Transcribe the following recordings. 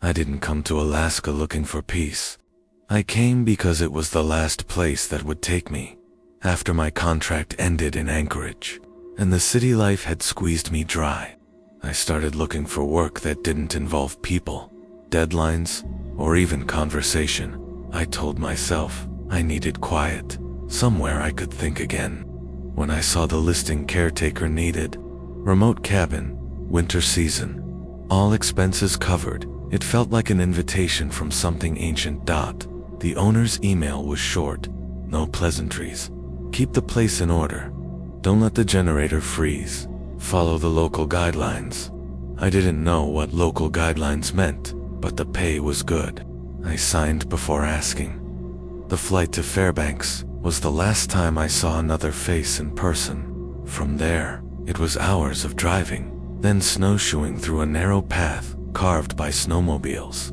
I didn't come to Alaska looking for peace. I came because it was the last place that would take me. After my contract ended in Anchorage, and the city life had squeezed me dry, I started looking for work that didn't involve people, deadlines, or even conversation. I told myself I needed quiet, somewhere I could think again. When I saw the listing caretaker needed, remote cabin, winter season, all expenses covered, it felt like an invitation from something ancient. The owner's email was short, no pleasantries. Keep the place in order. Don't let the generator freeze. Follow the local guidelines. I didn't know what local guidelines meant, but the pay was good. I signed before asking. The flight to Fairbanks was the last time I saw another face in person. From there, it was hours of driving, then snowshoeing through a narrow path carved by snowmobiles.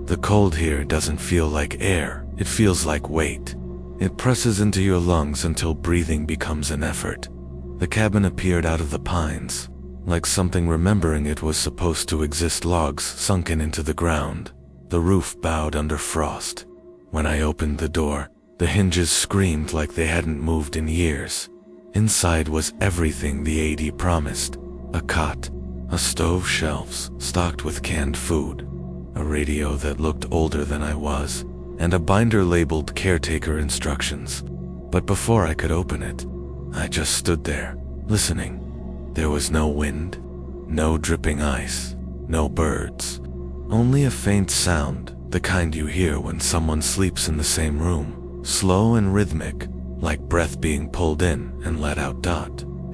The cold here doesn't feel like air, it feels like weight. It presses into your lungs until breathing becomes an effort. The cabin appeared out of the pines, like something remembering it was supposed to exist. Logs sunken into the ground. The roof bowed under frost. When I opened the door, the hinges screamed like they hadn't moved in years. Inside was everything the AD promised. A cot, a stove, shelves stocked with canned food, a radio that looked older than I was, and a binder labeled caretaker instructions. But before I could open it, I just stood there, listening. There was no wind, no dripping ice, no birds. Only a faint sound, the kind you hear when someone sleeps in the same room, slow and rhythmic, like breath being pulled in and let out.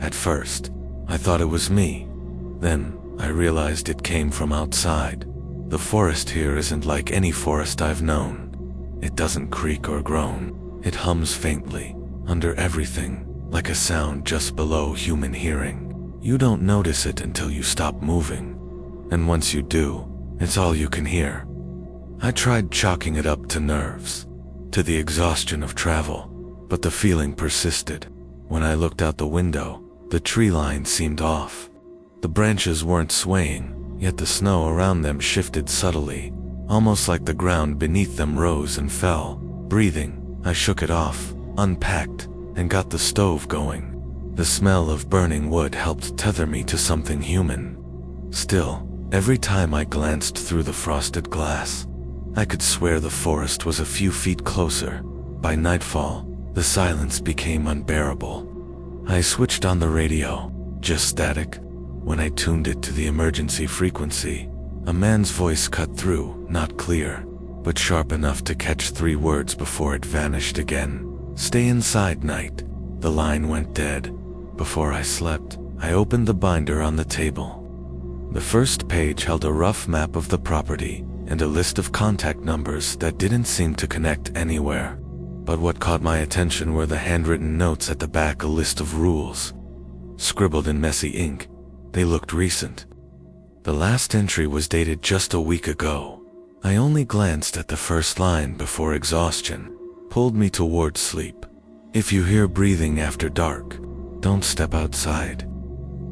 At first, I thought it was me. Then, I realized it came from outside. The forest here isn't like any forest I've known. It doesn't creak or groan. It hums faintly, under everything, like a sound just below human hearing. You don't notice it until you stop moving. And once you do, it's all you can hear. I tried chalking it up to nerves, to the exhaustion of travel, but the feeling persisted. When I looked out the window, the tree line seemed off. The branches weren't swaying, yet the snow around them shifted subtly, almost like the ground beneath them rose and fell. Breathing, I shook it off, unpacked, and got the stove going. The smell of burning wood helped tether me to something human. Still, every time I glanced through the frosted glass, I could swear the forest was a few feet closer. By nightfall, the silence became unbearable. I switched on the radio, just static. When I tuned it to the emergency frequency, a man's voice cut through, not clear, but sharp enough to catch 3 words before it vanished again. "Stay inside, night." The line went dead. Before I slept, I opened the binder on the table. The first page held a rough map of the property and a list of contact numbers that didn't seem to connect anywhere. But what caught my attention were the handwritten notes at the back, a list of rules. Scribbled in messy ink, they looked recent. The last entry was dated just a week ago. I only glanced at the first line before exhaustion pulled me towards sleep. "If you hear breathing after dark, don't step outside."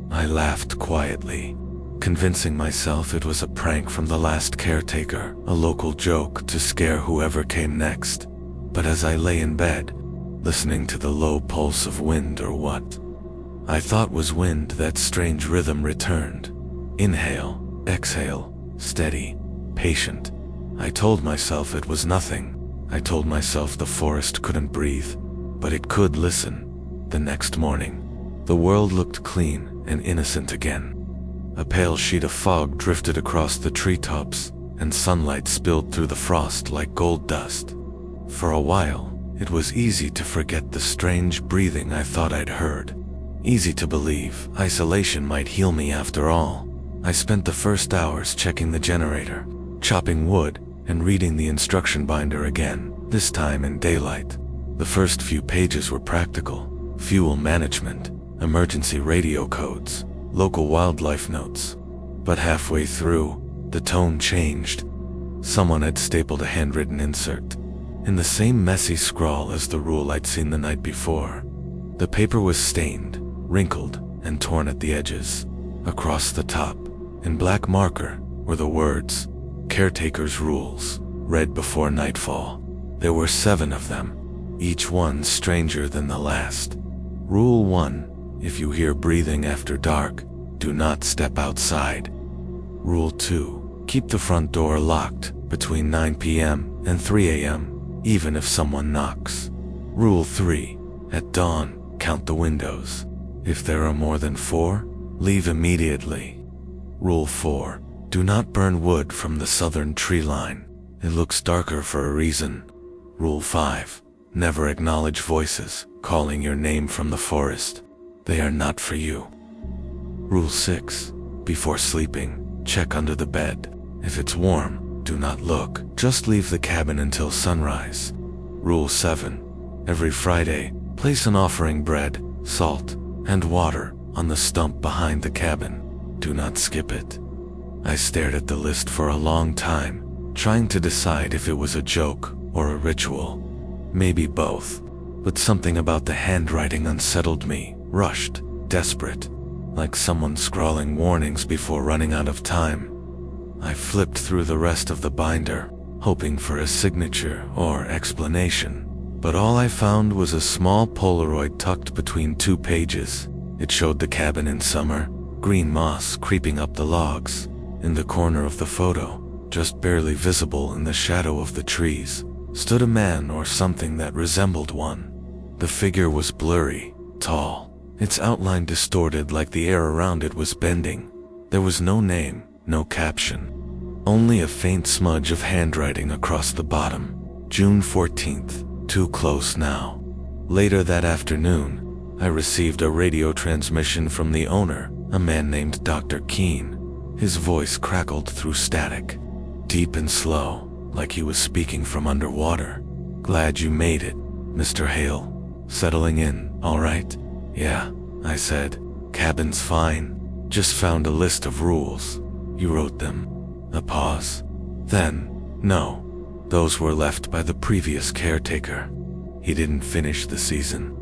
I laughed quietly, convincing myself it was a prank from the last caretaker, a local joke to scare whoever came next. But as I lay in bed, listening to the low pulse of wind, or what I thought was wind, that strange rhythm returned. Inhale, exhale, steady, patient. I told myself it was nothing. I told myself the forest couldn't breathe, but it could listen. The next morning, the world looked clean and innocent again. A pale sheet of fog drifted across the treetops, and sunlight spilled through the frost like gold dust. For a while, it was easy to forget the strange breathing I thought I'd heard. Easy to believe isolation might heal me after all. I spent the first hours checking the generator, chopping wood, and reading the instruction binder again, this time in daylight. The first few pages were practical: fuel management, emergency radio codes, local wildlife notes. But halfway through, the tone changed. Someone had stapled a handwritten insert, in the same messy scrawl as the rule I'd seen the night before. The paper was stained, wrinkled, and torn at the edges. Across the top, in black marker, were the words, Caretaker's rules, read before nightfall. There were 7 of them, each one stranger than the last. Rule 1. If you hear breathing after dark, do not step outside. Rule 2. Keep the front door locked between 9 p.m. and 3 a.m., even if someone knocks. Rule 3. At dawn, count the windows. If there are more than 4, leave immediately. Rule 4. Do not burn wood from the southern tree line. It looks darker for a reason. Rule 5. Never acknowledge voices calling your name from the forest. They are not for you. Rule 6. Before sleeping, check under the bed. If it's warm, do not look. Just leave the cabin until sunrise. Rule 7. Every Friday, place an offering bread, salt, and water on the stump behind the cabin. Do not skip it. I stared at the list for a long time, trying to decide if it was a joke or a ritual. Maybe both, but something about the handwriting unsettled me, rushed, desperate, like someone scrawling warnings before running out of time. I flipped through the rest of the binder, hoping for a signature or explanation, but all I found was a small Polaroid tucked between 2 pages. It showed the cabin in summer, green moss creeping up the logs. In the corner of the photo, just barely visible in the shadow of the trees, stood a man or something that resembled one. The figure was blurry, tall, its outline distorted like the air around it was bending. There was no name, no caption, only a faint smudge of handwriting across the bottom. June 14th, too close now. Later that afternoon, I received a radio transmission from the owner, a man named Dr. Keene. His voice crackled through static, deep and slow, like he was speaking from underwater. Glad you made it, Mr. Hale. Settling in, all right? Yeah, I said. Cabin's fine. Just found a list of rules. You wrote them. A pause. Then, no. Those were left by the previous caretaker. He didn't finish the season.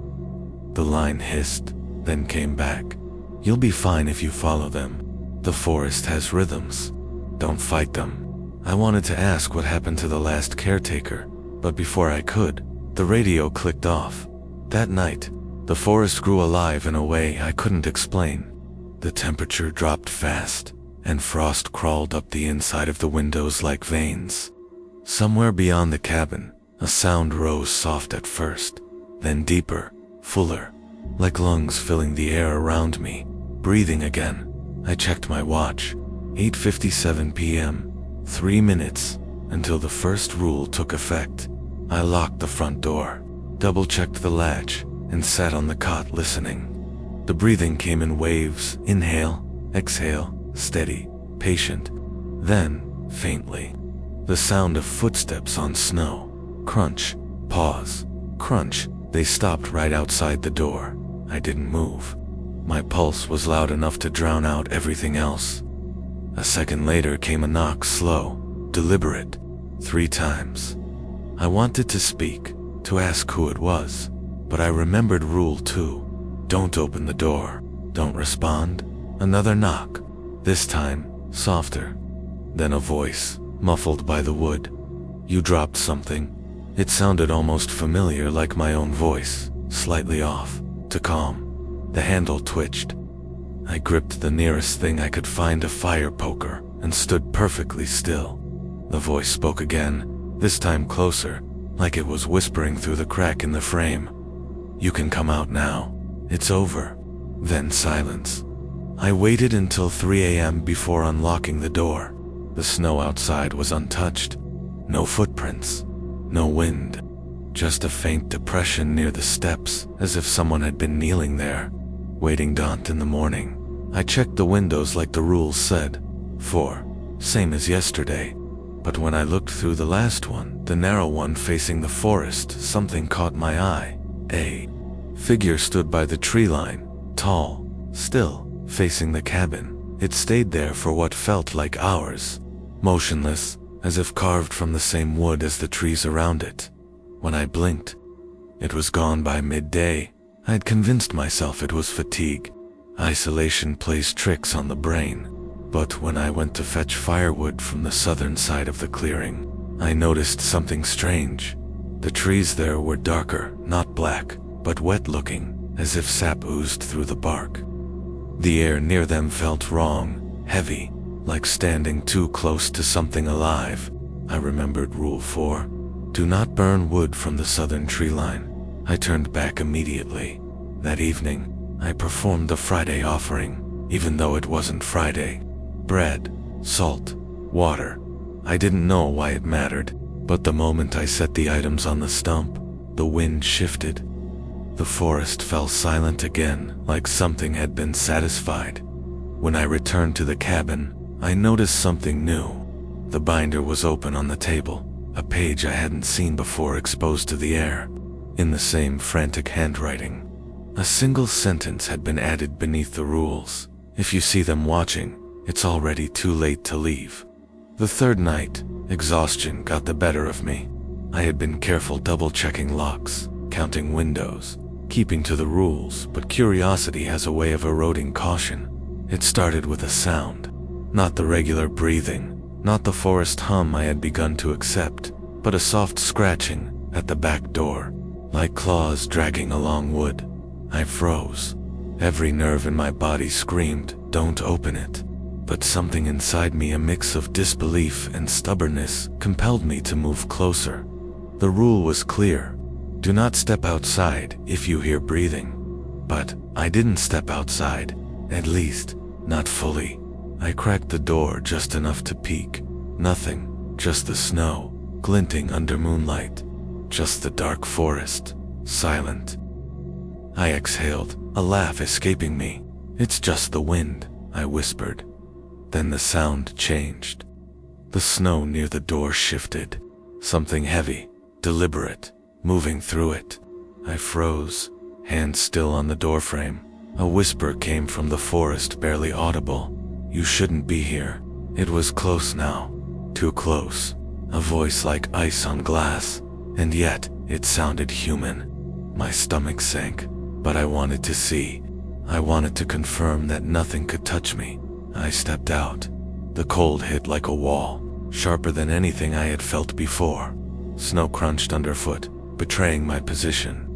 The line hissed, then came back. You'll be fine if you follow them. The forest has rhythms. Don't fight them. I wanted to ask what happened to the last caretaker, but before I could, the radio clicked off. That night, the forest grew alive in a way I couldn't explain. The temperature dropped fast, and frost crawled up the inside of the windows like veins. Somewhere beyond the cabin, a sound rose soft at first, then deeper, fuller, like lungs filling the air around me. Breathing again. I checked my watch. 8:57 p.m. 3 minutes until the first rule took effect. I locked the front door, double-checked the latch, and sat on the cot listening. The breathing came in waves, inhale, exhale, steady, patient. Then, faintly, the sound of footsteps on snow. Crunch, pause, crunch. They stopped right outside the door. I didn't move. My pulse was loud enough to drown out everything else. A second later came a knock, slow, deliberate, 3 times. I wanted to speak, to ask who it was, but I remembered rule 2. Don't open the door. Don't respond. Another knock, this time softer. Then a voice, muffled by the wood. You dropped something. It sounded almost familiar, like my own voice, slightly off, to calm. The handle twitched. I gripped the nearest thing I could find, a fire poker, and stood perfectly still. The voice spoke again, this time closer, like it was whispering through the crack in the frame. You can come out now. It's over. Then silence. I waited until 3 a.m. before unlocking the door. The snow outside was untouched. No footprints. No wind. Just a faint depression near the steps, as if someone had been kneeling there. Waiting dawn in the morning. I checked the windows like the rules said. 4. Same as yesterday. But when I looked through the last one, the narrow one facing the forest, something caught my eye. A figure stood by the tree line, tall, still, facing the cabin. It stayed there for what felt like hours. Motionless, as if carved from the same wood as the trees around it. When I blinked, it was gone by midday. I had convinced myself it was fatigue. Isolation plays tricks on the brain. But when I went to fetch firewood from the southern side of the clearing, I noticed something strange. The trees there were darker, not black, but wet-looking, as if sap oozed through the bark. The air near them felt wrong, heavy, like standing too close to something alive. I remembered Rule 4. Do not burn wood from the southern tree line. I turned back immediately. That evening, I performed the Friday offering, even though it wasn't Friday. Bread, salt, water. I didn't know why it mattered, but the moment I set the items on the stump, the wind shifted. The forest fell silent again, like something had been satisfied. When I returned to the cabin, I noticed something new. The binder was open on the table, a page I hadn't seen before exposed to the air. In the same frantic handwriting, a single sentence had been added beneath the rules. If you see them watching, it's already too late to leave. The third night, exhaustion got the better of me. I had been careful double-checking locks, counting windows, keeping to the rules, but curiosity has a way of eroding caution. It started with a sound. Not the regular breathing, not the forest hum I had begun to accept, but a soft scratching at the back door, like claws dragging along wood. I froze. Every nerve in my body screamed, "Don't open it." But something inside me, a mix of disbelief and stubbornness, compelled me to move closer. The rule was clear. Do not step outside if you hear breathing. But I didn't step outside, at least, not fully. I cracked the door just enough to peek. Nothing, just the snow, glinting under moonlight. Just the dark forest, silent. I exhaled, a laugh escaping me. "It's just the wind," I whispered. Then the sound changed. The snow near the door shifted. Something heavy, deliberate, moving through it. I froze, hand still on the doorframe. A whisper came from the forest, barely audible. "You shouldn't be here." It was close now, too close. A voice like ice on glass, and yet it sounded human. My stomach sank, but I wanted to see. I wanted to confirm that nothing could touch me. I stepped out. The cold hit like a wall, sharper than anything I had felt before. Snow crunched underfoot, betraying my position.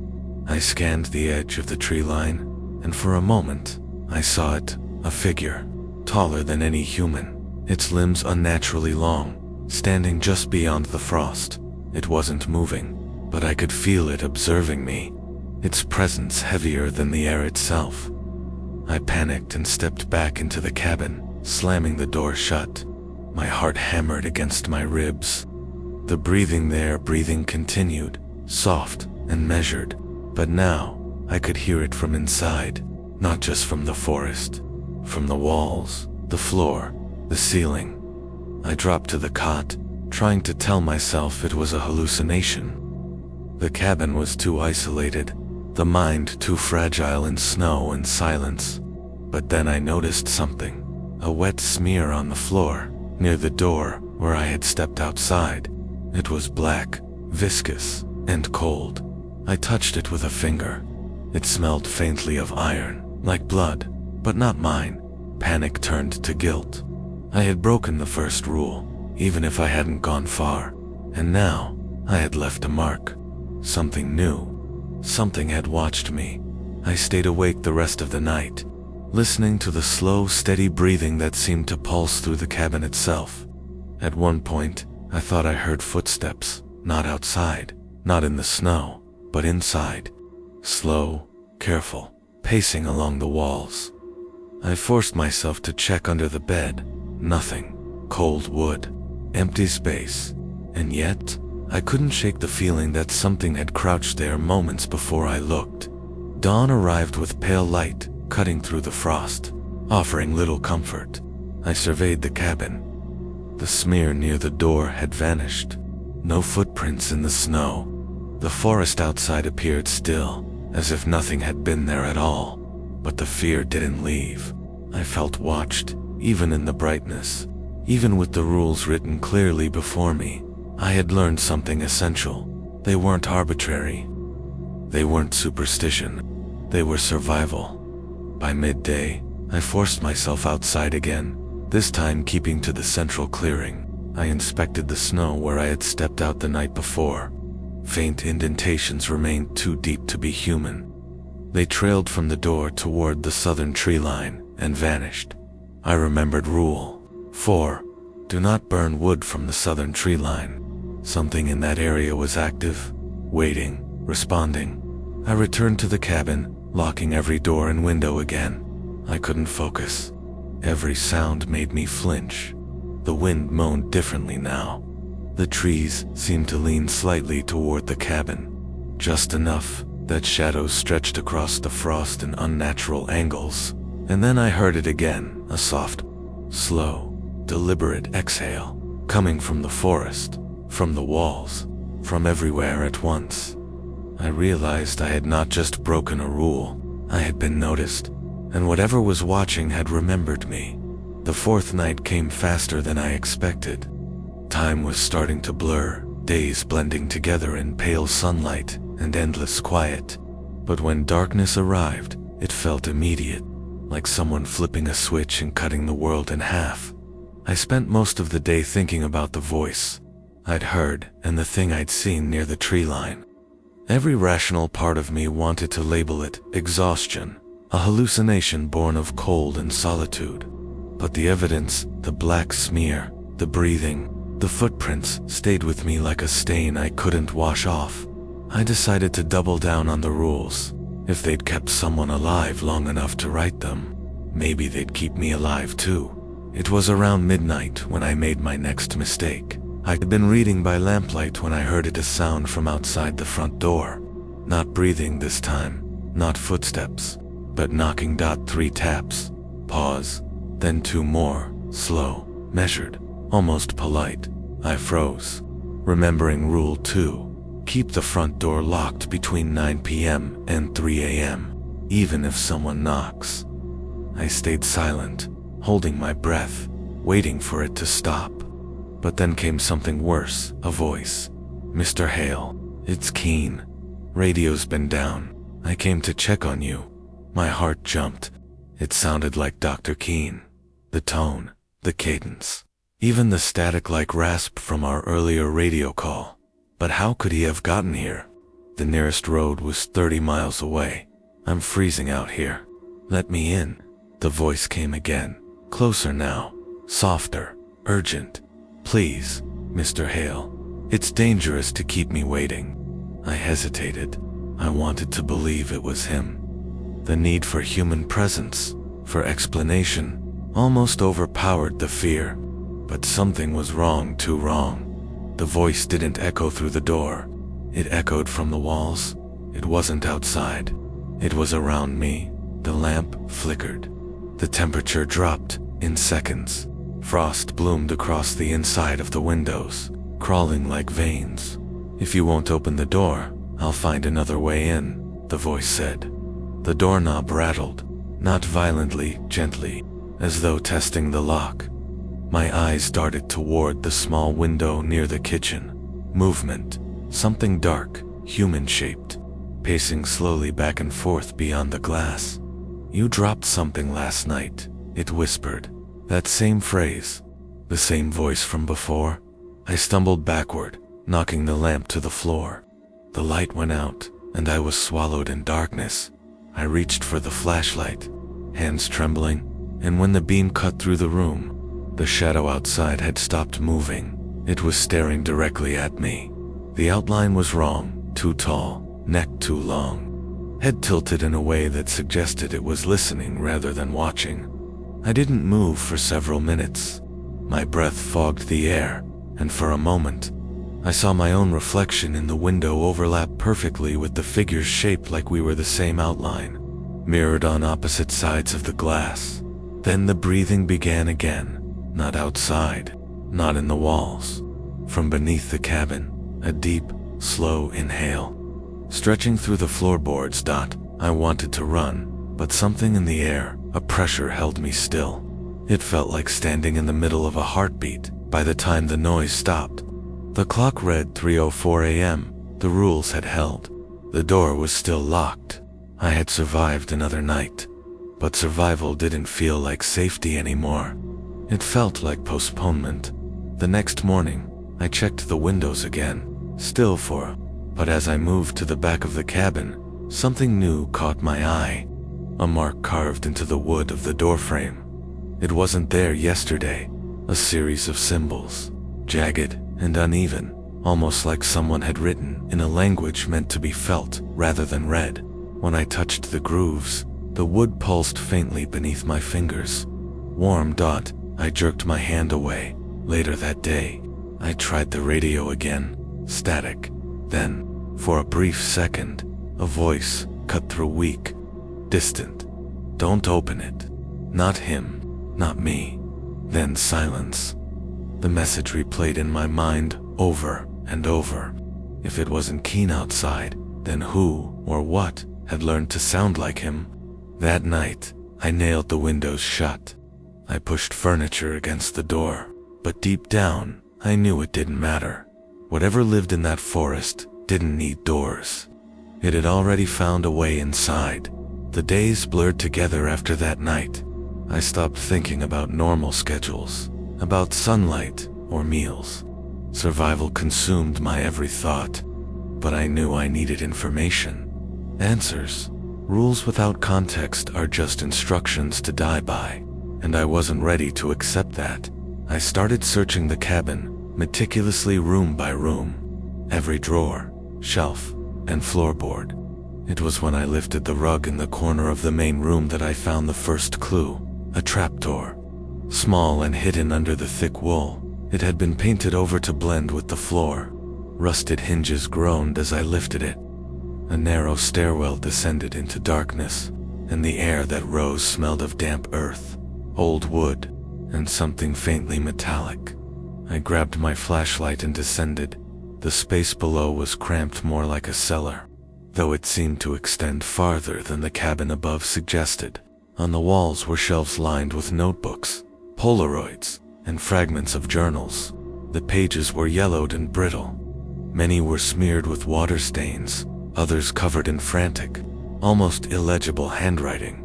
I scanned the edge of the tree line, and for a moment, I saw it, a figure, taller than any human, its limbs unnaturally long, standing just beyond the frost. It wasn't moving, but I could feel it observing me, its presence heavier than the air itself. I panicked and stepped back into the cabin, slamming the door shut. My heart hammered against my ribs. The breathing continued, soft and measured, but now I could hear it from inside, not just from the forest, from the walls, the floor, the ceiling. I dropped to the cot, trying to tell myself it was a hallucination. The cabin was too isolated, the mind too fragile in snow and silence. But then I noticed something, a wet smear on the floor, near the door where I had stepped outside. It was black, viscous, and cold. I touched it with a finger. It smelled faintly of iron, like blood, but not mine. Panic turned to guilt. I had broken the first rule, even if I hadn't gone far, and now I had left a mark. Something new. Something had watched me. I stayed awake the rest of the night, listening to the slow, steady breathing that seemed to pulse through the cabin itself. At one point, I thought I heard footsteps, not outside, not in the snow, but inside. Slow, careful, pacing along the walls. I forced myself to check under the bed. Nothing. Cold wood. Empty space. And yet, I couldn't shake the feeling that something had crouched there moments before I looked. Dawn arrived with pale light, cutting through the frost, offering little comfort. I surveyed the cabin. The smear near the door had vanished. No footprints in the snow. The forest outside appeared still, as if nothing had been there at all. But the fear didn't leave. I felt watched, even in the brightness. Even with the rules written clearly before me, I had learned something essential. They weren't arbitrary. They weren't superstition. They were survival. By midday, I forced myself outside again. This time keeping to the central clearing. I inspected the snow where I had stepped out the night before. Faint indentations remained too deep to be human. They trailed from the door toward the southern tree line and vanished. I remembered Rule 4. Do not burn wood from the southern tree line. Something in that area was active, waiting, responding. I returned to the cabin, locking every door and window again. I couldn't focus. Every sound made me flinch. The wind moaned differently now. The trees seemed to lean slightly toward the cabin, just enough that shadows stretched across the frost in unnatural angles. And then I heard it again, a soft, slow, deliberate exhale, coming from the forest, from the walls, from everywhere at once. I realized I had not just broken a rule, I had been noticed, and whatever was watching had remembered me. The fourth night came faster than I expected. Time was starting to blur, days blending together in pale sunlight and endless quiet. But when darkness arrived, it felt immediate, like someone flipping a switch and cutting the world in half. I spent most of the day thinking about the voice I'd heard and the thing I'd seen near the tree line. Every rational part of me wanted to label it exhaustion, a hallucination born of cold and solitude. But the evidence, the black smear, the breathing, the footprints stayed with me like a stain I couldn't wash off. I decided to double down on the rules. If they'd kept someone alive long enough to write them, maybe they'd keep me alive too. It was around midnight when I made my next mistake. I had been reading by lamplight when I heard a sound from outside the front door. Not breathing this time, not footsteps, but knocking. 3 taps. Pause. Then 2 more, slow, measured, almost polite. I froze, remembering Rule 2. Keep the front door locked between 9 p.m. and 3 a.m., even if someone knocks. I stayed silent, holding my breath, waiting for it to stop. But then came something worse, a voice. Mr. Hale, it's Keen. Radio's been down. I came to check on you. My heart jumped. It sounded like Dr. Keen. The tone, the cadence, even the static-like rasp from our earlier radio call. But how could he have gotten here? The nearest road was 30 miles away. I'm freezing out here. Let me in. The voice came again, closer now, softer, urgent. Please, Mr. Hale. It's dangerous to keep me waiting. I hesitated. I wanted to believe it was him. The need for human presence, for explanation, almost overpowered the fear. But something was wrong, too wrong. The voice didn't echo through the door. It echoed from the walls. It wasn't outside. It was around me. The lamp flickered. The temperature dropped in seconds. Frost bloomed across the inside of the windows, crawling like veins. If you won't open the door, I'll find another way in, the voice said. The doorknob rattled, not violently, gently, as though testing the lock. My eyes darted toward the small window near the kitchen. Movement, something dark, human-shaped, pacing slowly back and forth beyond the glass. You dropped something last night, it whispered. That same phrase, the same voice from before. I stumbled backward, knocking the lamp to the floor. The light went out, and I was swallowed in darkness. I reached for the flashlight, hands trembling, and when the beam cut through the room, the shadow outside had stopped moving. It was staring directly at me. The outline was wrong, too tall, neck too long, head tilted in a way that suggested it was listening rather than watching. I didn't move for several minutes. My breath fogged the air, and for a moment, I saw my own reflection in the window overlap perfectly with the figure's shape, like we were the same outline, mirrored on opposite sides of the glass. Then the breathing began again, not outside, not in the walls. From beneath the cabin, a deep, slow inhale, stretching through the floorboards. I wanted to run, but something in the air, a pressure, held me still. It felt like standing in the middle of a heartbeat. By the time the noise stopped, the clock read 3:04 a.m. The rules had held. The door was still locked. I had survived another night, but survival didn't feel like safety anymore. It felt like postponement. The next morning, I checked the windows again, still but as I moved to the back of the cabin, something new caught my eye. A mark carved into the wood of the doorframe. It wasn't there yesterday. A series of symbols, jagged and uneven, almost like someone had written in a language meant to be felt rather than read. When I touched the grooves, the wood pulsed faintly beneath my fingers. Warm. I jerked my hand away. Later that day, I tried the radio again. Static. Then, for a brief second, a voice cut through, weak, distant. "Don't open it. Not him. Not me." Then silence. The message replayed in my mind over and over. If it wasn't Keen outside, then who or what had learned to sound like him? That night, I nailed the windows shut. I pushed furniture against the door, but deep down, I knew it didn't matter. Whatever lived in that forest didn't need doors. It had already found a way inside. The days blurred together after that night. I stopped thinking about normal schedules, about sunlight or meals. Survival consumed my every thought, but I knew I needed information. Answers. Rules without context are just instructions to die by, and I wasn't ready to accept that. I started searching the cabin, meticulously room by room, every drawer, shelf, and floorboard. It was when I lifted the rug in the corner of the main room that I found the first clue, a trapdoor. Small and hidden under the thick wool, it had been painted over to blend with the floor. Rusted hinges groaned as I lifted it. A narrow stairwell descended into darkness, and the air that rose smelled of damp earth, old wood, and something faintly metallic. I grabbed my flashlight and descended. The space below was cramped, more like a cellar, though it seemed to extend farther than the cabin above suggested. On the walls were shelves lined with notebooks, Polaroids, and fragments of journals. The pages were yellowed and brittle. Many were smeared with water stains, others covered in frantic, almost illegible handwriting.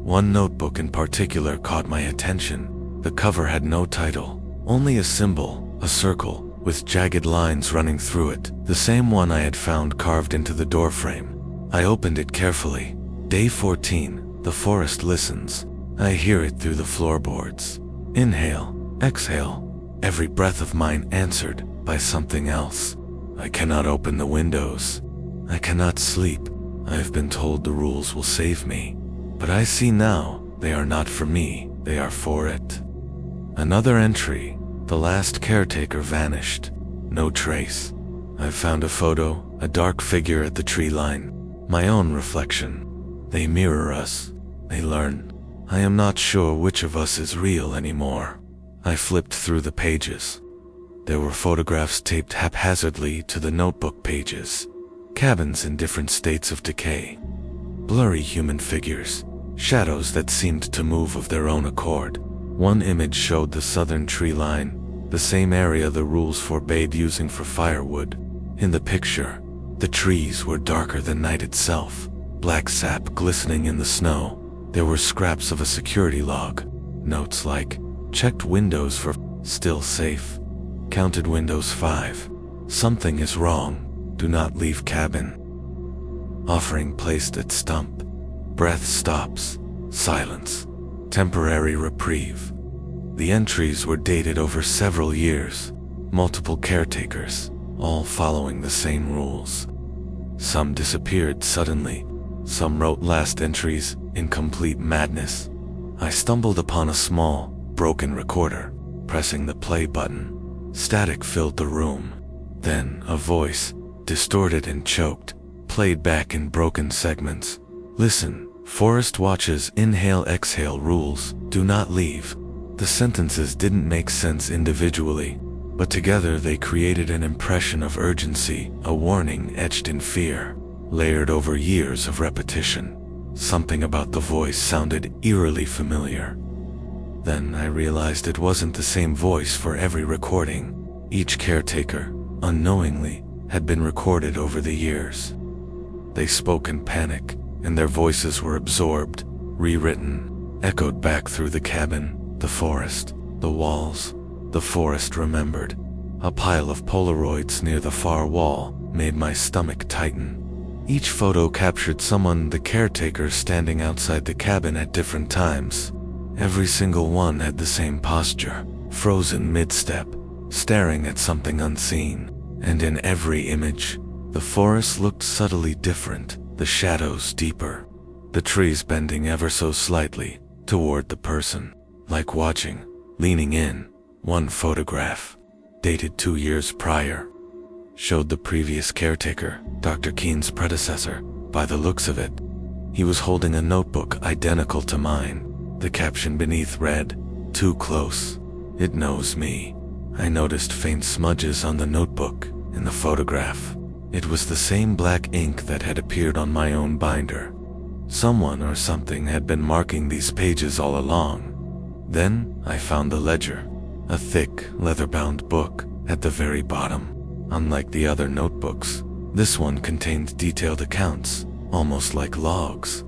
One notebook in particular caught my attention. The cover had no title, only a symbol, a circle, with jagged lines running through it, the same one I had found carved into the doorframe. I opened it carefully. Day 14, the forest listens. I hear it through the floorboards. Inhale, exhale, every breath of mine answered by something else. I cannot open the windows. I cannot sleep. I have been told the rules will save me, but I see now they are not for me, they are for it. Another entry. The last caretaker vanished. No trace. I found a photo, a dark figure at the tree line. My own reflection. They mirror us. They learn. I am not sure which of us is real anymore. I flipped through the pages. There were photographs taped haphazardly to the notebook pages. Cabins in different states of decay. Blurry human figures. Shadows that seemed to move of their own accord. One image showed the southern tree line, the same area the rules forbade using for firewood. In the picture, the trees were darker than night itself, black sap glistening in the snow. There were scraps of a security log, notes like, checked windows for still safe, counted windows 5. Something is wrong, do not leave cabin. Offering placed at stump. Breath stops, silence, temporary reprieve. The entries were dated over several years, multiple caretakers, all following the same rules. Some disappeared suddenly, some wrote last entries in complete madness. I stumbled upon a small, broken recorder, pressing the play button. Static filled the room. Then a voice, distorted and choked, played back in broken segments. Listen, forest watches, inhale, exhale rules, do not leave. The sentences didn't make sense individually, but together they created an impression of urgency, a warning etched in fear, layered over years of repetition. Something about the voice sounded eerily familiar. Then I realized it wasn't the same voice for every recording. Each caretaker, unknowingly, had been recorded over the years. They spoke in panic, and their voices were absorbed, rewritten, echoed back through the cabin, the forest, the walls, the forest remembered. A pile of Polaroids near the far wall made my stomach tighten. Each photo captured someone, the caretaker, standing outside the cabin at different times. Every single one had the same posture, frozen mid-step, staring at something unseen. And in every image, the forest looked subtly different, the shadows deeper, the trees bending ever so slightly toward the person, like watching, leaning in. One photograph, dated 2 years prior, showed the previous caretaker, Dr. Keen's predecessor. By the looks of it, he was holding a notebook identical to mine. The caption beneath read, "Too close. It knows me." I noticed faint smudges on the notebook in the photograph. It was the same black ink that had appeared on my own binder. Someone or something had been marking these pages all along. Then I found the ledger, a thick, leather-bound book at the very bottom. Unlike the other notebooks, this one contained detailed accounts, almost like logs.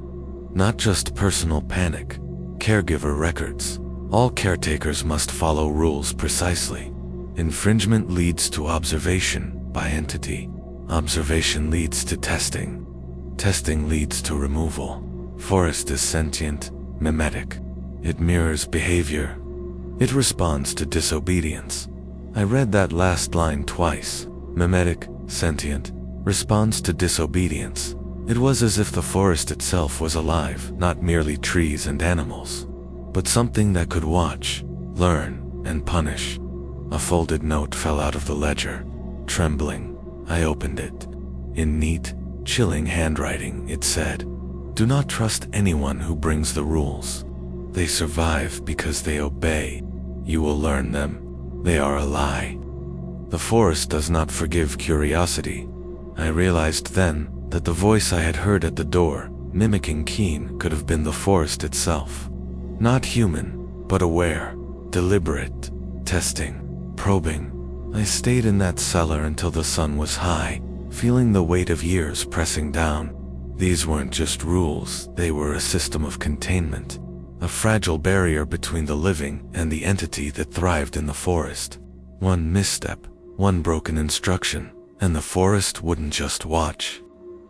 Not just personal panic, caregiver records. All caretakers must follow rules precisely. Infringement leads to observation by entity. Observation leads to testing. Testing leads to removal. Forest is sentient, mimetic. It mirrors behavior. It responds to disobedience. I read that last line twice. Mimetic, sentient, responds to disobedience. It was as if the forest itself was alive, not merely trees and animals, but something that could watch, learn, and punish. A folded note fell out of the ledger. Trembling, I opened it. In neat, chilling handwriting, it said, "Do not trust anyone who brings the rules. They survive because they obey. You will learn them. They are a lie." The forest does not forgive curiosity. I realized then that the voice I had heard at the door, mimicking Keen, could have been the forest itself. Not human, but aware, deliberate, testing, probing. I stayed in that cellar until the sun was high, feeling the weight of years pressing down. These weren't just rules, they were a system of containment, a fragile barrier between the living and the entity that thrived in the forest. One misstep, one broken instruction, and the forest wouldn't just watch.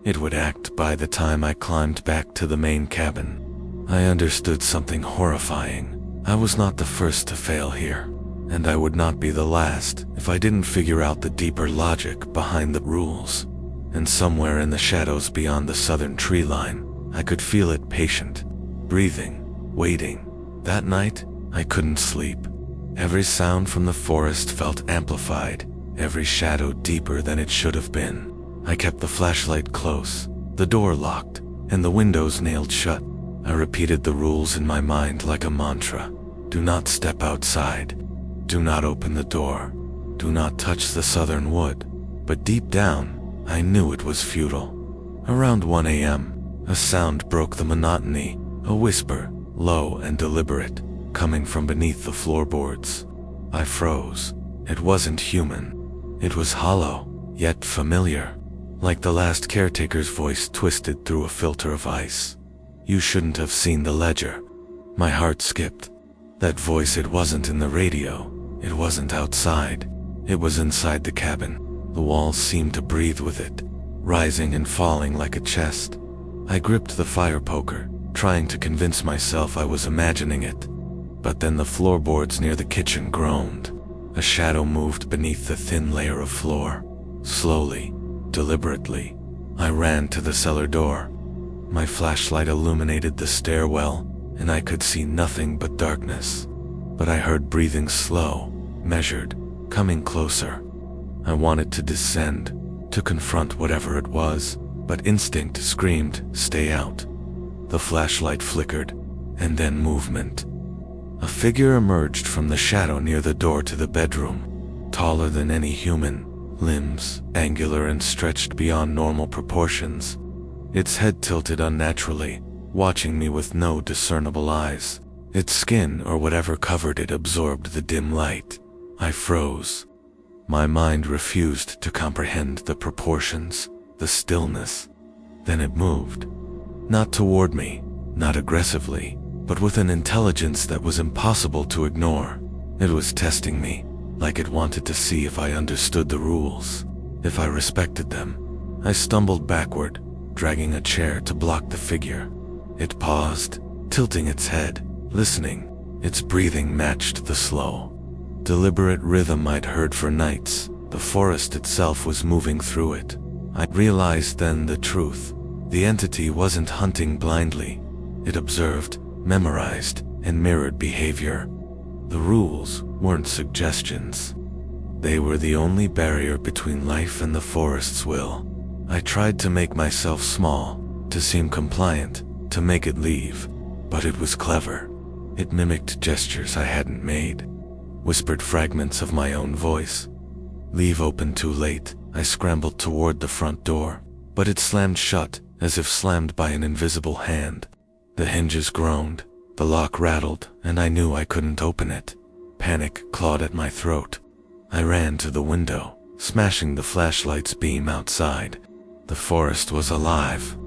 It would act. By the time I climbed back to the main cabin, I understood something horrifying. I was not the first to fail here, and I would not be the last if I didn't figure out the deeper logic behind the rules. And somewhere in the shadows beyond the southern tree line, I could feel it, patient, breathing, waiting. That night, I couldn't sleep. Every sound from the forest felt amplified, every shadow deeper than it should have been. I kept the flashlight close, the door locked, and the windows nailed shut. I repeated the rules in my mind like a mantra. Do not step outside. Do not open the door. Do not touch the southern wood. But deep down, I knew it was futile. Around 1 a.m., a sound broke the monotony, a whisper, low and deliberate, coming from beneath the floorboards. I froze. It wasn't human. It was hollow, yet familiar, like the last caretaker's voice twisted through a filter of ice. You shouldn't have seen the ledger. My heart skipped. That voice, it wasn't in the radio. It wasn't outside. It was inside the cabin. The walls seemed to breathe with it, rising and falling like a chest. I gripped the fire poker, trying to convince myself I was imagining it. But then the floorboards near the kitchen groaned. A shadow moved beneath the thin layer of floor. Slowly, deliberately, I ran to the cellar door. My flashlight illuminated the stairwell, and I could see nothing but darkness. But I heard breathing, slow, measured, coming closer. I wanted to descend, to confront whatever it was, but instinct screamed, "Stay out." The flashlight flickered, and then movement. A figure emerged from the shadow near the door to the bedroom, taller than any human, limbs angular and stretched beyond normal proportions. Its head tilted unnaturally, watching me with no discernible eyes. Its skin, or whatever covered it, absorbed the dim light. I froze. My mind refused to comprehend the proportions, the stillness. Then it moved. Not toward me, not aggressively, but with an intelligence that was impossible to ignore. It was testing me, like it wanted to see if I understood the rules, if I respected them. I stumbled backward, dragging a chair to block the figure. It paused, tilting its head, listening. Its breathing matched the slow, deliberate rhythm I'd heard for nights. The forest itself was moving through it. I realized then the truth. The entity wasn't hunting blindly. It observed, memorized, and mirrored behavior. The rules weren't suggestions. They were the only barrier between life and the forest's will. I tried to make myself small, to seem compliant, to make it leave, but it was clever. It mimicked gestures I hadn't made, whispered fragments of my own voice. Leave open too late. I scrambled toward the front door, but it slammed shut, as if slammed by an invisible hand. The hinges groaned, the lock rattled, and I knew I couldn't open it. Panic clawed at my throat. I ran to the window, smashing the flashlight's beam outside. The forest was alive.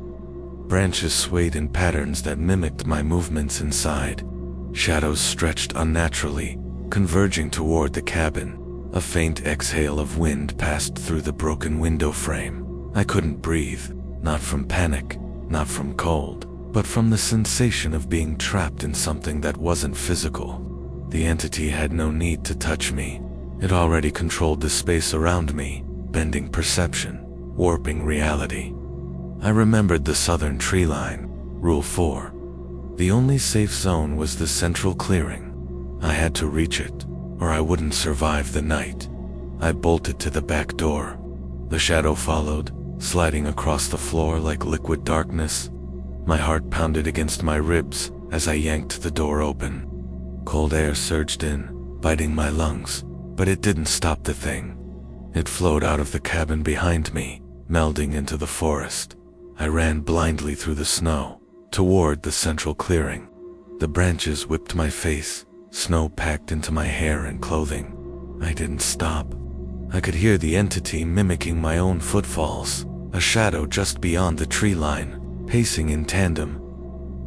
Branches swayed in patterns that mimicked my movements inside. Shadows stretched unnaturally, converging toward the cabin. A faint exhale of wind passed through the broken window frame. I couldn't breathe, not from panic, not from cold, but from the sensation of being trapped in something that wasn't physical. The entity had no need to touch me. It already controlled the space around me, bending perception, warping reality. I remembered the southern tree line, Rule 4. The only safe zone was the central clearing. I had to reach it, or I wouldn't survive the night. I bolted to the back door. The shadow followed, sliding across the floor like liquid darkness. My heart pounded against my ribs as I yanked the door open. Cold air surged in, biting my lungs, but it didn't stop the thing. It flowed out of the cabin behind me, melding into the forest. I ran blindly through the snow, toward the central clearing. The branches whipped my face, snow packed into my hair and clothing. I didn't stop. I could hear the entity mimicking my own footfalls, a shadow just beyond the tree line, pacing in tandem.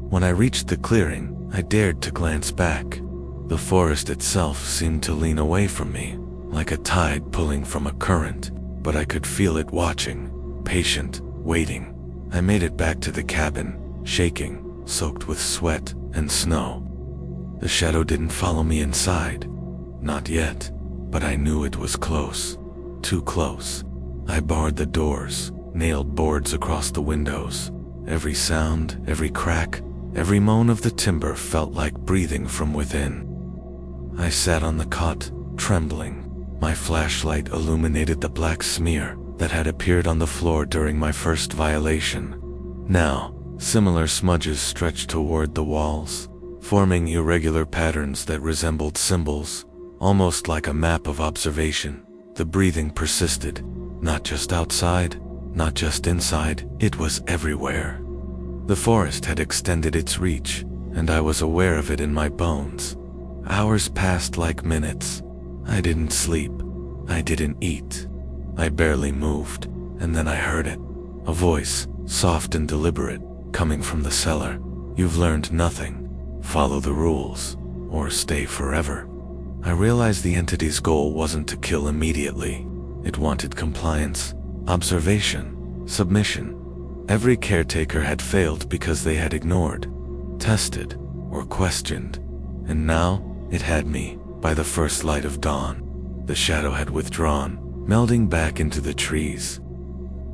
When I reached the clearing, I dared to glance back. The forest itself seemed to lean away from me, like a tide pulling from a current, but I could feel it watching, patient, waiting. I made it back to the cabin, shaking, soaked with sweat and snow. The shadow didn't follow me inside. Not yet, but I knew it was close. Too close. I barred the doors, nailed boards across the windows. Every sound, every crack, every moan of the timber felt like breathing from within. I sat on the cot, trembling. My flashlight illuminated the black smear that had appeared on the floor during my first violation. Now, similar smudges stretched toward the walls, forming irregular patterns that resembled symbols, almost like a map of observation. The breathing persisted, not just outside, not just inside, it was everywhere. The forest had extended its reach, and I was aware of it in my bones. Hours passed like minutes. I didn't sleep. I didn't eat. I barely moved, and then I heard it. A voice, soft and deliberate, coming from the cellar. You've learned nothing. Follow the rules, or stay forever. I realized the entity's goal wasn't to kill immediately. It wanted compliance, observation, submission. Every caretaker had failed because they had ignored, tested, or questioned. And now, it had me, by the first light of dawn. The shadow had withdrawn, melding back into the trees.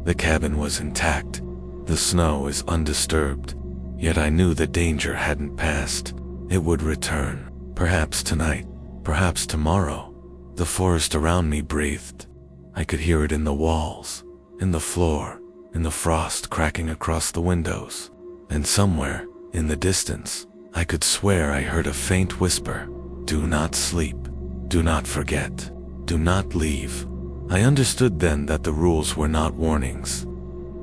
The cabin was intact. The snow is undisturbed. Yet I knew the danger hadn't passed. It would return, perhaps tonight, perhaps tomorrow. The forest around me breathed. I could hear it in the walls, in the floor, in the frost cracking across the windows. And somewhere, in the distance, I could swear I heard a faint whisper. Do not sleep. Do not forget. Do not leave. I understood then that the rules were not warnings.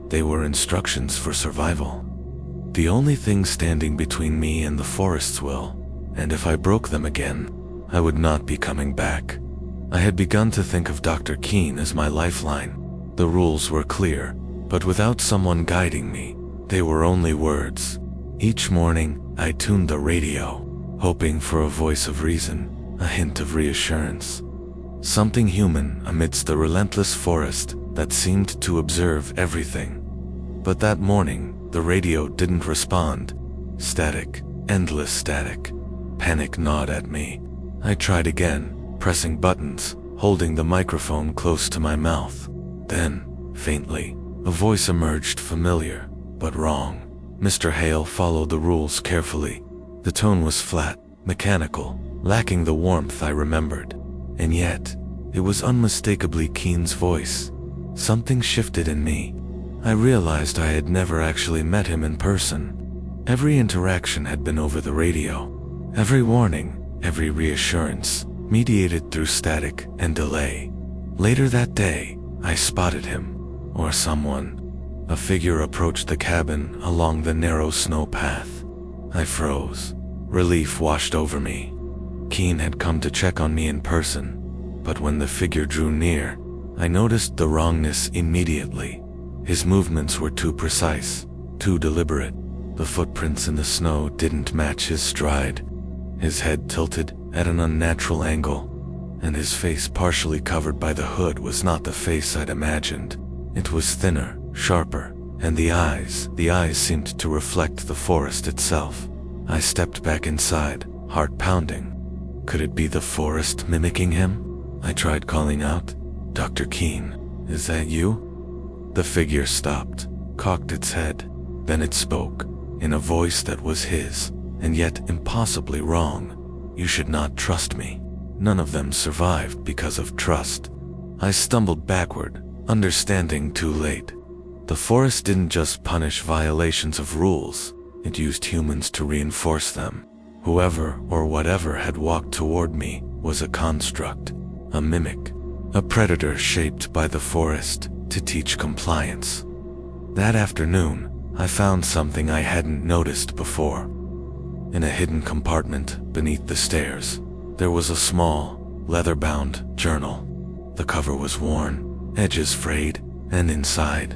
They were instructions for survival. The only thing standing between me and the forest's will, and if I broke them again, I would not be coming back. I had begun to think of Dr. Keene as my lifeline. The rules were clear, but without someone guiding me, they were only words. Each morning, I tuned the radio, hoping for a voice of reason, a hint of reassurance. Something human amidst the relentless forest that seemed to observe everything. But that morning, the radio didn't respond. Static, endless static. Panic gnawed at me. I tried again, pressing buttons, holding the microphone close to my mouth. Then, faintly, a voice emerged, familiar, but wrong. Mr. Hale followed the rules carefully. The tone was flat, mechanical, lacking the warmth I remembered. And yet, it was unmistakably Keen's voice. Something shifted in me. I realized I had never actually met him in person. Every interaction had been over the radio. Every warning, every reassurance, mediated through static and delay. Later that day, I spotted him, or someone. A figure approached the cabin along the narrow snow path. I froze. Relief washed over me. Keen had come to check on me in person, but when the figure drew near, I noticed the wrongness immediately. His movements were too precise, too deliberate. The footprints in the snow didn't match his stride. His head tilted at an unnatural angle, and his face partially covered by the hood was not the face I'd imagined. It was thinner, sharper, and the eyes seemed to reflect the forest itself. I stepped back inside, heart pounding. Could it be the forest mimicking him? I tried calling out, "Dr. Keen, is that you?" The figure stopped, cocked its head. Then it spoke, in a voice that was his, and yet impossibly wrong. "You should not trust me." None of them survived because of trust. I stumbled backward, understanding too late. The forest didn't just punish violations of rules, it used humans to reinforce them. Whoever or whatever had walked toward me was a construct, a mimic, a predator shaped by the forest to teach compliance. That afternoon, I found something I hadn't noticed before. In a hidden compartment beneath the stairs, there was a small, leather-bound journal. The cover was worn, edges frayed, and inside,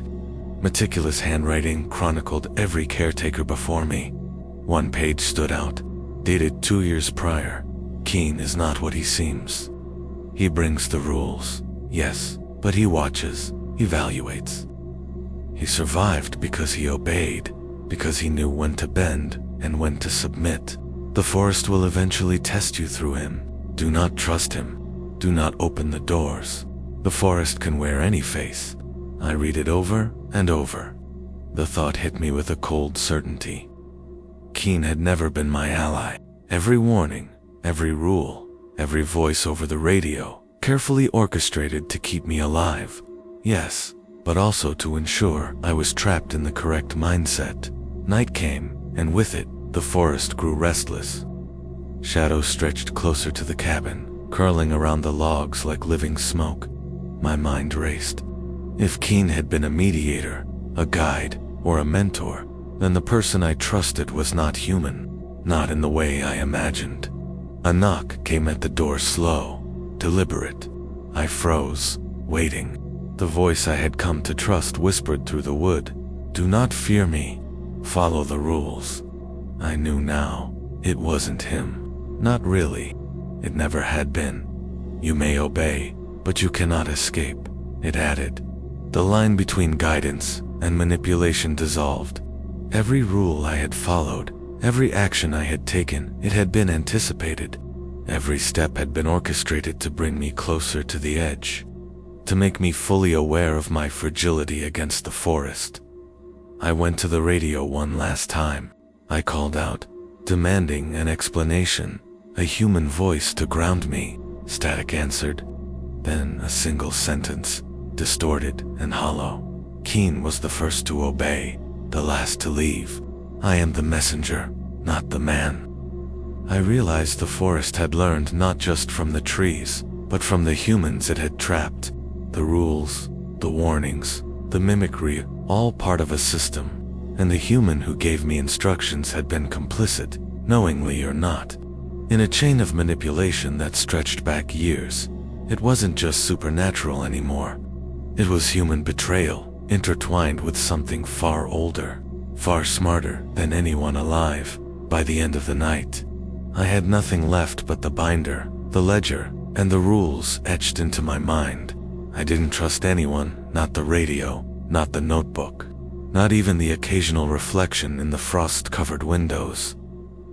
meticulous handwriting chronicled every caretaker before me. One page stood out, dated 2 years prior. "Keen is not what he seems. He brings the rules, yes, but he watches, evaluates. He survived because he obeyed, because he knew when to bend and when to submit. The forest will eventually test you through him. Do not trust him. Do not open the doors. The forest can wear any face." I read it over and over. The thought hit me with a cold certainty. Keen had never been my ally. Every warning, every rule, every voice over the radio, carefully orchestrated to keep me alive. Yes, but also to ensure I was trapped in the correct mindset. Night came, and with it, the forest grew restless. Shadows stretched closer to the cabin, curling around the logs like living smoke. My mind raced. If Keen had been a mediator, a guide, or a mentor, then the person I trusted was not human, not in the way I imagined. A knock came at the door, slow, deliberate. I froze, waiting. The voice I had come to trust whispered through the wood, "Do not fear me. Follow the rules." I knew now, it wasn't him. Not really. It never had been. "You may obey, but you cannot escape," it added. The line between guidance and manipulation dissolved. Every rule I had followed, every action I had taken, it had been anticipated. Every step had been orchestrated to bring me closer to the edge, to make me fully aware of my fragility against the forest. I went to the radio one last time. I called out, demanding an explanation, a human voice to ground me. Static answered. Then a single sentence, distorted and hollow. Keen was the first to obey, the last to leave. I am the messenger, not the man. I realized the forest had learned not just from the trees, but from the humans it had trapped. The rules, the warnings, the mimicry, all part of a system, and the human who gave me instructions had been complicit, knowingly or not, in a chain of manipulation that stretched back years. It wasn't just supernatural anymore. It was human betrayal, intertwined with something far older, far smarter than anyone alive. By the end of the night, I had nothing left but the binder, The ledger and the rules etched into my mind. I didn't trust anyone, not the radio, not the notebook, not even the occasional reflection in the frost-covered windows.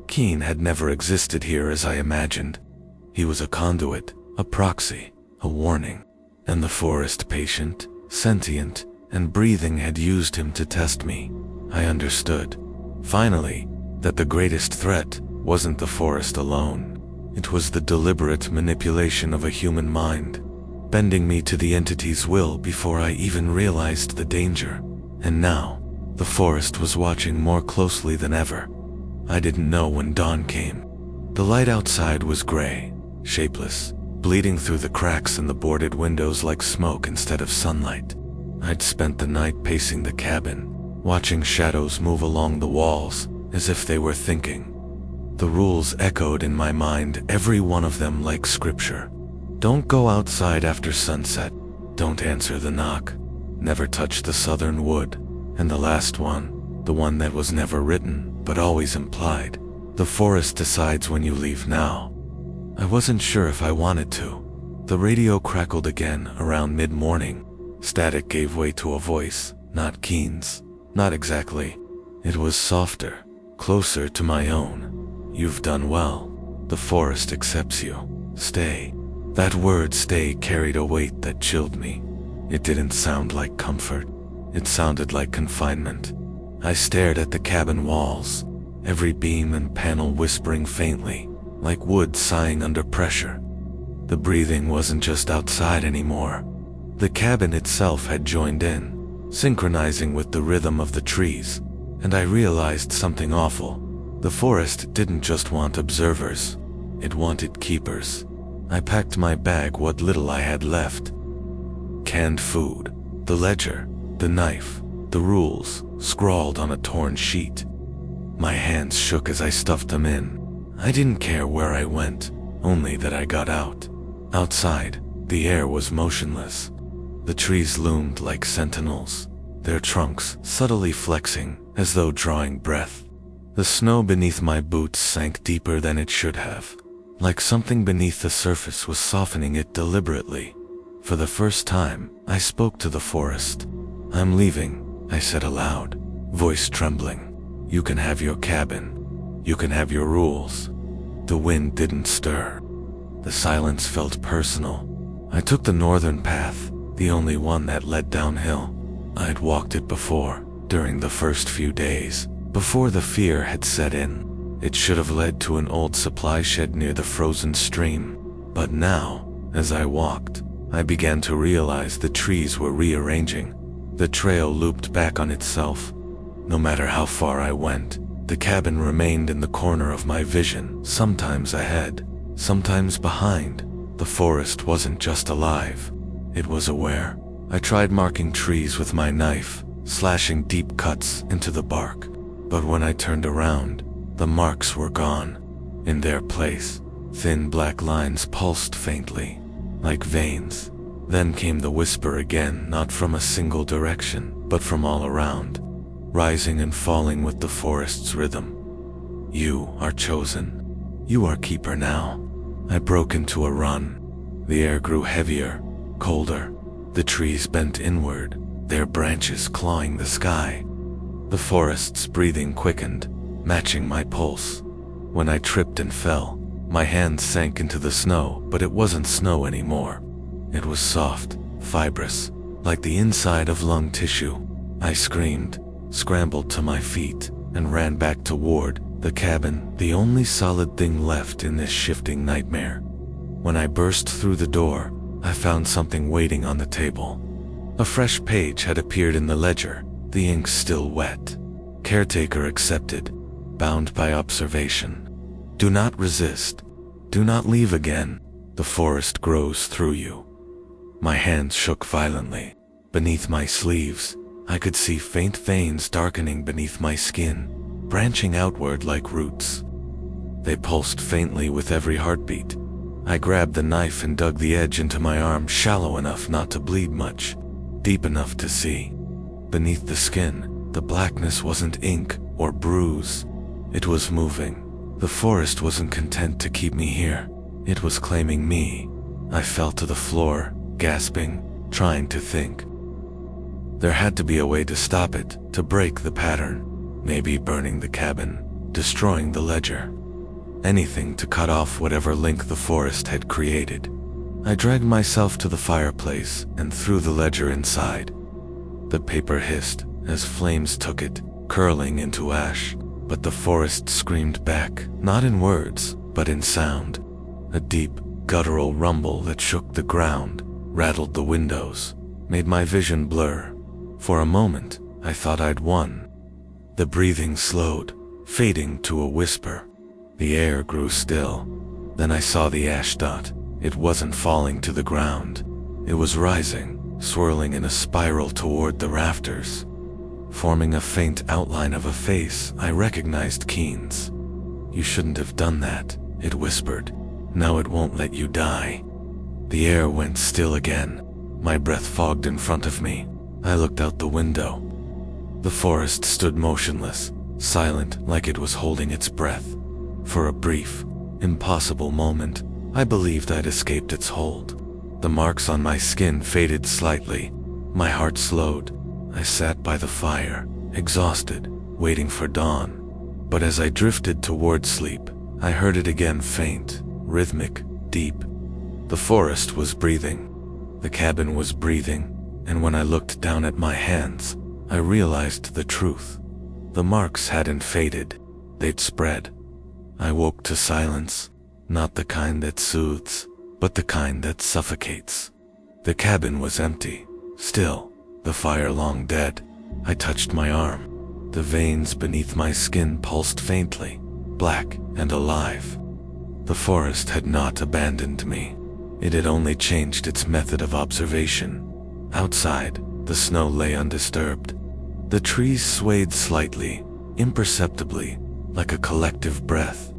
Keen had never existed here as I imagined. He was a conduit, a proxy, a warning, and the forest, patient, sentient, and breathing, had used him to test me. I understood, finally, that the greatest threat wasn't the forest alone. It was the deliberate manipulation of a human mind, bending me to the entity's will before I even realized the danger. And now, the forest was watching more closely than ever. I didn't know when dawn came. The light outside was gray, shapeless, bleeding through the cracks in the boarded windows like smoke instead of sunlight. I'd spent the night pacing the cabin, watching shadows move along the walls, as if they were thinking. The rules echoed in my mind, every one of them like scripture. Don't go outside after sunset. Don't answer the knock. Never touch the southern wood. And the last one, the one that was never written, but always implied. The forest decides when you leave now. I wasn't sure if I wanted to. The radio crackled again around mid-morning. Static gave way to a voice, not Keen's. Not exactly. It was softer, closer to my own. You've done well. The forest accepts you. Stay. That word stay carried a weight that chilled me. It didn't sound like comfort. It sounded like confinement. I stared at the cabin walls, every beam and panel whispering faintly, like wood sighing under pressure. The breathing wasn't just outside anymore. The cabin itself had joined in, synchronizing with the rhythm of the trees, and I realized something awful. The forest didn't just want observers, it wanted keepers. I packed my bag, what little I had left. Canned food, the ledger, the knife, the rules, scrawled on a torn sheet. My hands shook as I stuffed them in. I didn't care where I went, only that I got out. Outside, the air was motionless. The trees loomed like sentinels, their trunks subtly flexing as though drawing breath. The snow beneath my boots sank deeper than it should have, like something beneath the surface was softening it deliberately. For the first time, I spoke to the forest. I'm leaving, I said aloud, voice trembling. You can have your cabin. You can have your rules. The wind didn't stir. The silence felt personal. I took the northern path, the only one that led downhill. I'd walked it before, during the first few days, before the fear had set in. It should have led to an old supply shed near the frozen stream. But now, as I walked, I began to realize the trees were rearranging. The trail looped back on itself. No matter how far I went, the cabin remained in the corner of my vision, sometimes ahead, sometimes behind. The forest wasn't just alive, it was aware. I tried marking trees with my knife, slashing deep cuts into the bark. But when I turned around, the marks were gone. In their place, thin black lines pulsed faintly, like veins. Then came the whisper again, not from a single direction, but from all around, rising and falling with the forest's rhythm. You are chosen. You are keeper now. I broke into a run. The air grew heavier, colder. The trees bent inward, their branches clawing the sky. The forest's breathing quickened, matching my pulse. When I tripped and fell, my hands sank into the snow, but it wasn't snow anymore. It was soft, fibrous, like the inside of lung tissue. I screamed, scrambled to my feet, and ran back toward the cabin, the only solid thing left in this shifting nightmare. When I burst through the door, I found something waiting on the table. A fresh page had appeared in the ledger, the ink still wet. Caretaker accepted, bound by observation. Do not resist. Do not leave again. The forest grows through you. My hands shook violently. Beneath my sleeves, I could see faint veins darkening beneath my skin, branching outward like roots. They pulsed faintly with every heartbeat. I grabbed the knife and dug the edge into my arm, shallow enough not to bleed much, deep enough to see. Beneath the skin, the blackness wasn't ink or bruise. It was moving. The forest wasn't content to keep me here. It was claiming me. I fell to the floor, gasping, trying to think. There had to be a way to stop it, to break the pattern. Maybe burning the cabin, destroying the ledger. Anything to cut off whatever link the forest had created. I dragged myself to the fireplace and threw the ledger inside. The paper hissed as flames took it, curling into ash, but the forest screamed back, not in words, but in sound. A deep, guttural rumble that shook the ground, rattled the windows, made my vision blur. For a moment, I thought I'd won. The breathing slowed, fading to a whisper. The air grew still. Then I saw the ash dot. It wasn't falling to the ground. It was rising, swirling in a spiral toward the rafters. Forming a faint outline of a face I recognized Keen's. "You shouldn't have done that," it whispered. "Now it won't let you die." The air went still again. My breath fogged in front of me. I looked out the window. The forest stood motionless, silent like it was holding its breath. For a brief, impossible moment, I believed I'd escaped its hold. The marks on my skin faded slightly. My heart slowed. I sat by the fire, exhausted, waiting for dawn. But as I drifted toward sleep, I heard it again, faint, rhythmic, deep. The forest was breathing. The cabin was breathing. And when I looked down at my hands, I realized the truth. The marks hadn't faded. They'd spread. I woke to silence, not the kind that soothes, but the kind that suffocates. The cabin was empty, still, the fire long dead. I touched my arm. The veins beneath my skin pulsed faintly, black and alive. The forest had not abandoned me. It had only changed its method of observation. Outside, the snow lay undisturbed. The trees swayed slightly, imperceptibly, like a collective breath.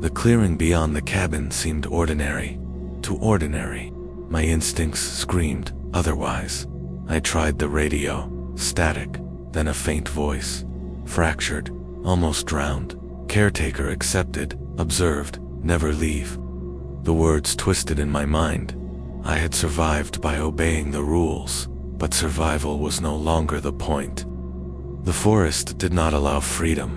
The clearing beyond the cabin seemed ordinary, too ordinary. My instincts screamed otherwise. I tried the radio, static, then a faint voice. Fractured, almost drowned. Caretaker accepted, observed, never leave. The words twisted in my mind. I had survived by obeying the rules, but survival was no longer the point. The forest did not allow freedom.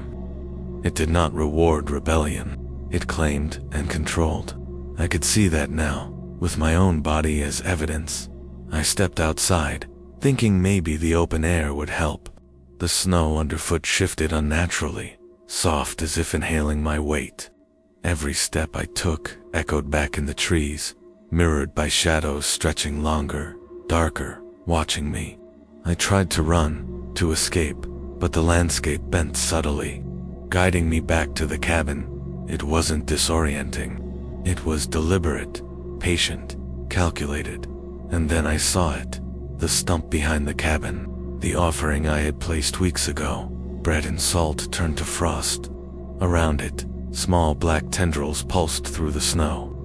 It did not reward rebellion. It claimed and controlled. I could see that now, with my own body as evidence. I stepped outside, thinking maybe the open air would help. The snow underfoot shifted unnaturally, soft as if inhaling my weight. Every step I took echoed back in the trees, mirrored by shadows stretching longer, darker, watching me. I tried to run, to escape, but the landscape bent subtly, guiding me back to the cabin. It wasn't disorienting. It was deliberate, patient, calculated. And then I saw it, the stump behind the cabin, the offering I had placed weeks ago. Bread and salt turned to frost. Around it, small black tendrils pulsed through the snow.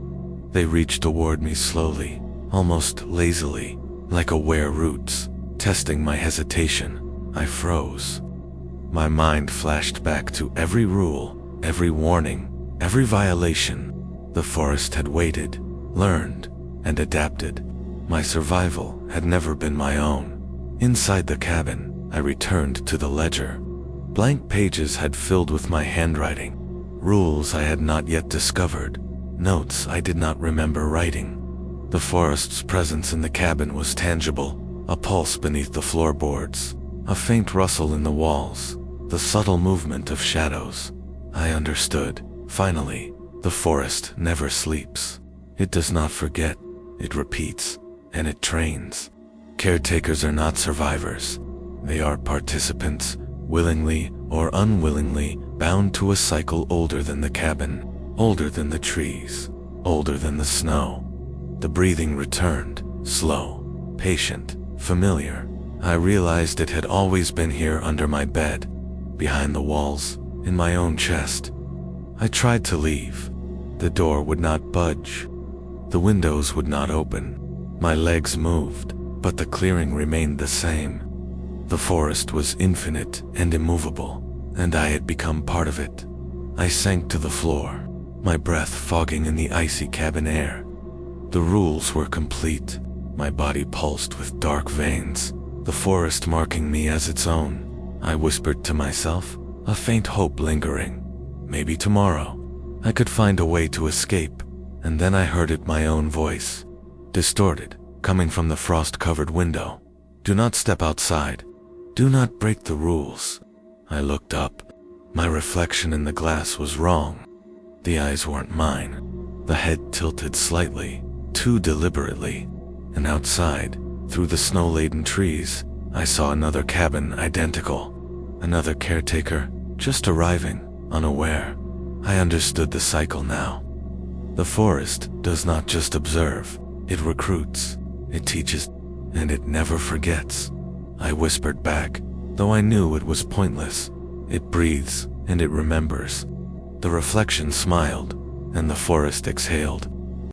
They reached toward me slowly, almost lazily, like aware roots, testing my hesitation. I froze. My mind flashed back to every rule, every warning, every violation. The forest had waited, learned, and adapted. My survival had never been my own. Inside the cabin, I returned to the ledger. Blank pages had filled with my handwriting, rules I had not yet discovered, notes I did not remember writing. The forest's presence in the cabin was tangible, a pulse beneath the floorboards, a faint rustle in the walls, the subtle movement of shadows. I understood. Finally, the forest never sleeps. It does not forget, it repeats, and it trains. Caretakers are not survivors. They are participants, willingly or unwillingly, bound to a cycle older than the cabin, older than the trees, older than the snow. The breathing returned, slow, patient, familiar. I realized it had always been here under my bed, behind the walls, in my own chest. I tried to leave. The door would not budge. The windows would not open. My legs moved, but the clearing remained the same. The forest was infinite and immovable, and I had become part of it. I sank to the floor. my breath fogging in the icy cabin air. The rules were complete. My body pulsed with dark veins, the forest marking me as its own. I whispered to myself, a faint hope lingering. Maybe tomorrow I could find a way to escape. And then I heard it, my own voice, distorted, coming from the frost-covered window. Do not step outside. Do not break the rules. I looked up. My reflection in the glass was wrong. The eyes weren't mine. The head tilted slightly, too deliberately. And outside, through the snow-laden trees, I saw another cabin identical. Another caretaker, just arriving, unaware. I understood the cycle now. The forest does not just observe, it recruits, it teaches, and it never forgets. I whispered back, though I knew it was pointless. It breathes, and it remembers. The reflection smiled, and the forest exhaled.